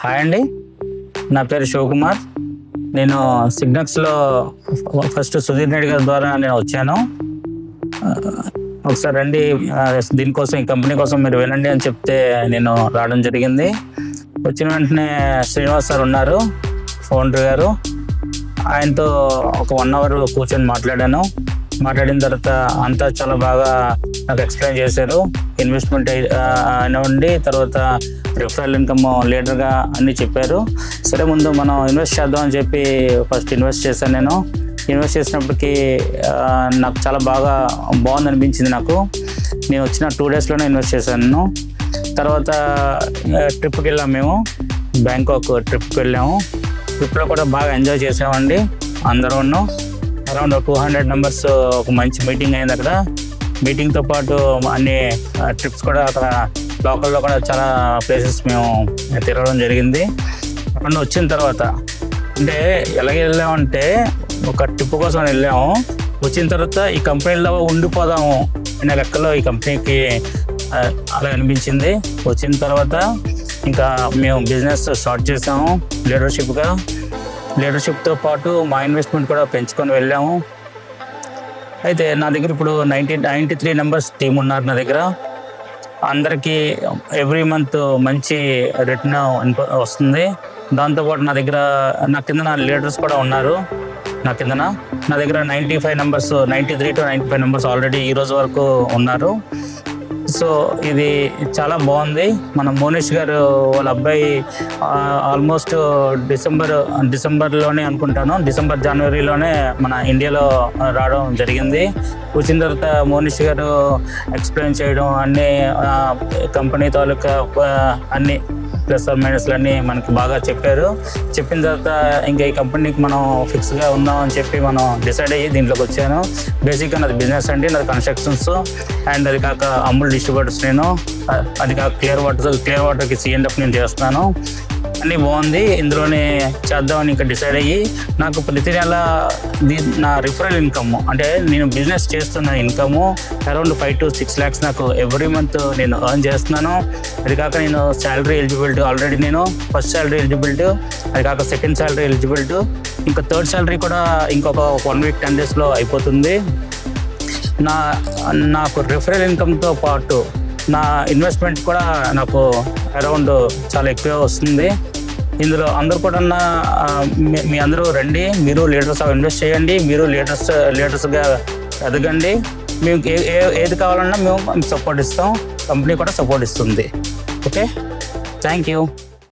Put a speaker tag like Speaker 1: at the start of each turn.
Speaker 1: Hi అండి, నా పేరు శివకుమార్. నేను సిగ్నక్స్లో ఫస్ట్ సుధీర్ రెడ్డి గారి ద్వారా నేను వచ్చాను. ఒకసారి రండి, దీనికోసం ఈ కంపెనీ కోసం మీరు వినండి అని చెప్తే నేను రావడం జరిగింది. వచ్చిన వెంటనే శ్రీనివాస్ సార్ ఉన్నారు, ఫౌండర్ గారు. ఆయనతో ఒక 1 hour కూర్చొని మాట్లాడిన తర్వాత అంతా చాలా బాగా నాకు ఎక్స్ప్లెయిన్ చేశారు. ఇన్వెస్ట్మెంట్ అయినవ్వండి, తర్వాత రిఫరల్ ఇన్కమ్ లీడర్గా అన్నీ చెప్పారు. సరే, ముందు మనం ఇన్వెస్ట్ చేద్దాం అని చెప్పి ఫస్ట్ ఇన్వెస్ట్ చేశాను. నేను ఇన్వెస్ట్ చేసినప్పటికీ నాకు చాలా బాగుంది అనిపించింది. నేను వచ్చిన 2 daysలోనే ఇన్వెస్ట్ చేశాను. తర్వాత ట్రిప్కి వెళ్ళాము, మేము బ్యాంకాక్ ట్రిప్కి వెళ్ళాము. ట్రిప్లో కూడా బాగా ఎంజాయ్ చేసామండి. అందరూ అరౌండ్ 200 members ఒక మంచి మీటింగ్ అయింది అక్కడ. మీటింగ్తో పాటు అన్ని ట్రిప్స్ కూడా అక్కడ లోకల్లో కూడా చాలా ప్లేసెస్ మేము తిరగడం జరిగింది. అక్కడ వచ్చిన తర్వాత అంటే ఎలాగే వెళ్ళామంటే ఒక ట్రిప్ కోసం వెళ్ళాము. వచ్చిన తర్వాత ఈ కంపెనీలో ఉండిపోదాము అనే లెక్కలో ఈ కంపెనీకి అలా అనిపించింది. వచ్చిన తర్వాత ఇంకా మేము బిజినెస్ స్టార్ట్ చేసాము. లీడర్షిప్తో పాటు మా ఇన్వెస్ట్మెంట్ కూడా పెంచుకొని వెళ్ళాము. అయితే నా దగ్గర ఇప్పుడు 93 members టీం ఉన్నారు నా దగ్గర. అందరికీ ఎవ్రీ మంత్ మంచి రిటర్న్ వస్తుంది. దాంతోపాటు నా కింద లీడర్స్ కూడా ఉన్నారు. నా దగ్గర 93 to 95 members ఆల్రెడీ ఈ రోజు వరకు ఉన్నారు. సో ఇది చాలా బాగుంది. మన మోనిష్ గారు వాళ్ళ అబ్బాయి ఆల్మోస్ట్ డిసెంబర్లోనే అనుకుంటాను, జనవరిలోనే మన ఇండియాలో రావడం జరిగింది. వచ్చిన తర్వాత మోనిష్ గారు ఎక్స్ప్లెయిన్ చేయడం, అన్ని కంపెనీ తాలూకా అన్ని ప్లస్ ఆర్ మైనస్లు అన్నీ మనకి బాగా చెప్పారు. చెప్పిన తర్వాత ఇంకా ఈ కంపెనీకి మనం ఫిక్స్గా ఉందాం అని చెప్పి మనం డిసైడ్ అయ్యి దీంట్లోకి వచ్చాను. బేసిక్గా నాది బిజినెస్ అండి, నాది కన్స్ట్రక్షన్స్. అండ్ అది కాక అమూల్ డిస్ట్రిబ్యూటర్స్ అది కాక క్లియర్ వాటర్కి C&F నేను చేస్తున్నాను. అన్నీ బాగుంది. ఇందులోనే చేద్దామని ఇంకా డిసైడ్ అయ్యి నాకు ప్రతి నెల నా రిఫరల్ ఇన్కమ్, అంటే నేను బిజినెస్ చేస్తున్న ఇన్కము అరౌండ్ 5 to 6 lakhs నాకు ఎవ్రీ మంత్ నేను ఎర్న్ చేస్తున్నాను. అది కాక నేను శాలరీ ఎలిజిబిలిటీ ఆల్రెడీ నేను ఫస్ట్ శాలరీ ఎలిజిబిలిటీ, అది కాక సెకండ్ శాలరీ ఎలిజిబిలిటీ, ఇంకా థర్డ్ శాలరీ కూడా ఇంకొక 1 week 10 daysలో అయిపోతుంది. నాకు రిఫరల్ ఇన్కమ్తో పాటు నా ఇన్వెస్ట్మెంట్ కూడా నాకు అరౌండ్ చాలా ఎక్కువ వస్తుంది. ఇందులో అందరూ కూడా మీ అందరూ రండి, మీరు లీడర్స్ ఇన్వెస్ట్ చేయండి, మీరు లీడర్స్గా ఎదగండి. మేము ఏది కావాలన్నా మేము సపోర్ట్ ఇస్తాం, కంపెనీ కూడా సపోర్ట్ ఇస్తుంది. Okay, thank you.